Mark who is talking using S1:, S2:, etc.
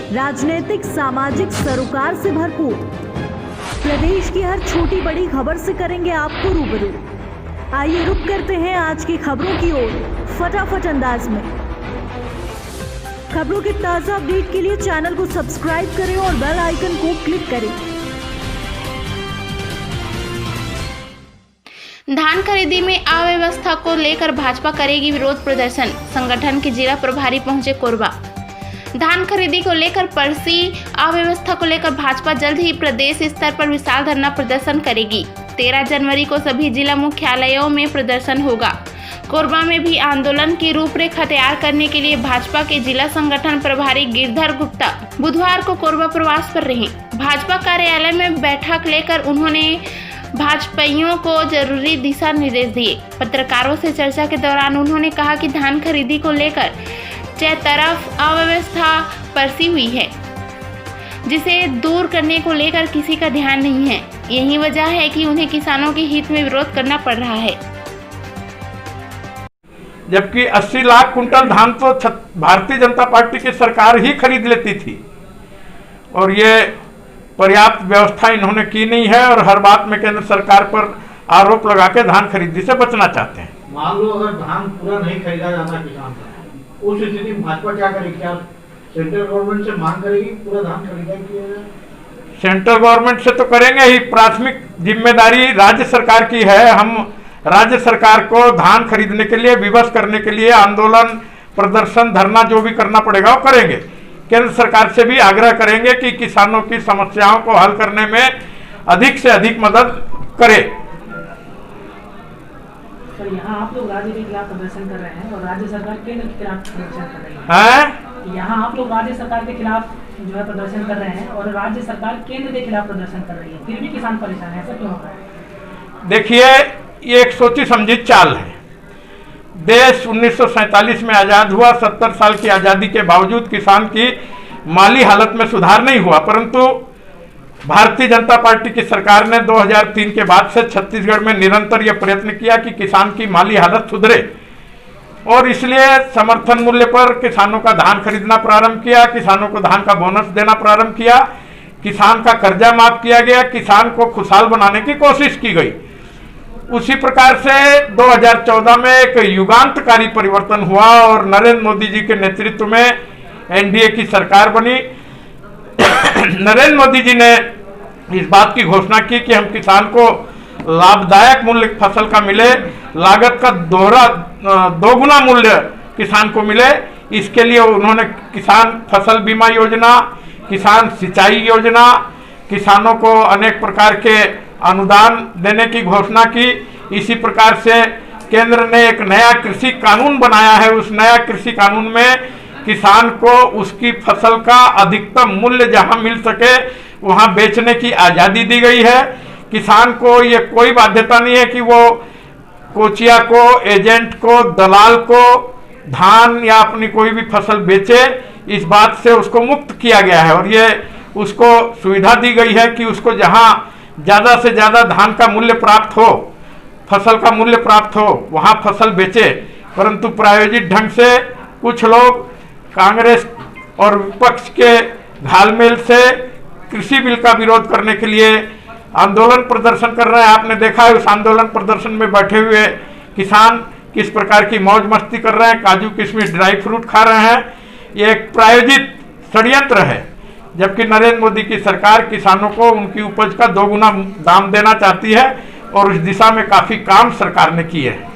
S1: राजनीतिक सामाजिक सरोकार से भरपूर। प्रदेश की हर छोटी बड़ी खबर से करेंगे आपको रूबरू। आइए रुक करते हैं आज की खबरों की ओर फटाफट अंदाज में। खबरों के ताजा अपडेट के लिए चैनल को सब्सक्राइब करें और बेल आइकन को क्लिक करें।
S2: धान खरीदी में अव्यवस्था को लेकर भाजपा करेगी विरोध प्रदर्शन, संगठन के जिला प्रभारी पहुंचे कोरबा। धान खरीदी को लेकर परसी अव्यवस्था को लेकर भाजपा जल्द ही प्रदेश स्तर पर विशाल धरना प्रदर्शन करेगी। 13 जनवरी को सभी जिला मुख्यालयों में प्रदर्शन होगा। कोरबा में भी आंदोलन की रूपरेखा तैयार करने के लिए भाजपा के जिला संगठन प्रभारी गिरधर गुप्ता बुधवार को कोरबा प्रवास पर रहे। भाजपा कार्यालय में बैठक लेकर उन्होंने भाजपाइयों को जरूरी दिशा निर्देश दिए। पत्रकारों से चर्चा के दौरान उन्होंने कहा कि धान खरीदी को लेकर तरफ अव्यवस्था परसी हुई है, जिसे दूर करने को लेकर किसी का ध्यान नहीं है। यही वजह है कि उन्हें किसानों के हित में विरोध करना पड़ रहा है।
S3: जबकि 80 लाख कुंटल धान तो भारतीय जनता पार्टी की सरकार ही खरीद लेती थी और ये पर्याप्त व्यवस्था इन्होंने की नहीं है और हर बात में केंद्र सरकार पर आरोप लगा के धान खरीदी से बचना चाहते हैं।
S4: मान लो अगर धान पूरा नहीं खरीदा जाता किसान का, उस स्थिति में भाजपा क्या करेगी? क्या सेंट्रल गवर्नमेंट से मांग करेगी पूरा धान खरीदा किया जाए?
S3: सेंट्रल गवर्नमेंट से तो करेंगे ही, प्राथमिक जिम्मेदारी राज्य सरकार की है। हम राज्य सरकार को धान खरीदने के लिए, विवश करने के लिए आंदोलन, प्रदर्शन, धरना जो भी करना पड़ेगा वो करेंगे। केंद्र सरकार से भी आग्रह करेंगे कि किसानों की समस्याओं को हल करने में अधिक से अधिक मदद करे।
S5: सर, यहाँ आप लोग राज्य के खिलाफ प्रदर्शन कर रहे हैं और राज्य सरकार केंद्र के खिलाफ प्रदर्शन कर रही है। यहाँ आप लोग राज्य सरकार के खिलाफ जो है प्रदर्शन कर रहे हैं और राज्य सरकार केंद्र के खिलाफ प्रदर्शन कर रही है, फिर भी किसान परेशान है, ऐसा क्यों हो रहा है?
S3: देखिए, ये एक सोची समझी चाल है। देश 1947 में आज़ाद हुआ। 70 साल की आज़ादी के बावजूद किसान की माली हालत में सुधार नहीं हुआ, परंतु भारतीय जनता पार्टी की सरकार ने 2003 के बाद से छत्तीसगढ़ में निरंतर यह प्रयत्न किया कि किसान की माली हालत सुधरे और इसलिए समर्थन मूल्य पर किसानों का धान खरीदना प्रारंभ किया, किसानों को धान का बोनस देना प्रारंभ किया, किसान का कर्जा माफ किया गया, किसान को खुशहाल बनाने की कोशिश की गई। उसी प्रकार से 2014 में एक युगांतकारी परिवर्तन हुआ और नरेंद्र मोदी जी के नेतृत्व में एनडीए की सरकार बनी। नरेंद्र मोदी जी ने इस बात की घोषणा की कि हम किसान को लाभदायक मूल्य फसल का मिले, लागत का दोगुना मूल्य किसान को मिले। इसके लिए उन्होंने किसान फसल बीमा योजना, किसान सिंचाई योजना, किसानों को अनेक प्रकार के अनुदान देने की घोषणा की। इसी प्रकार से केंद्र ने एक नया कृषि कानून बनाया है। उस नया कृषि कानून में किसान को उसकी फसल का अधिकतम मूल्य जहां मिल सके वहां बेचने की आज़ादी दी गई है। किसान को ये कोई बाध्यता नहीं है कि वो कोचिया को, एजेंट को, दलाल को धान या अपनी कोई भी फसल बेचे। इस बात से उसको मुक्त किया गया है और ये उसको सुविधा दी गई है कि उसको जहां ज़्यादा से ज़्यादा धान का मूल्य प्राप्त हो, फसल का मूल्य प्राप्त हो, वहां फसल बेचे। परंतु प्रायोजित ढंग से कुछ लोग कांग्रेस और विपक्ष के घालमेल से कृषि बिल का विरोध करने के लिए आंदोलन प्रदर्शन कर रहे हैं। आपने देखा है उस आंदोलन प्रदर्शन में बैठे हुए किसान किस प्रकार की मौज मस्ती कर रहे हैं, काजू किशमिश ड्राई फ्रूट खा रहे हैं। ये एक प्रायोजित षड्यंत्र है, जबकि नरेंद्र मोदी की सरकार किसानों को उनकी उपज का दोगुना दाम देना चाहती है और उस दिशा में काफ़ी काम सरकार ने किए हैं।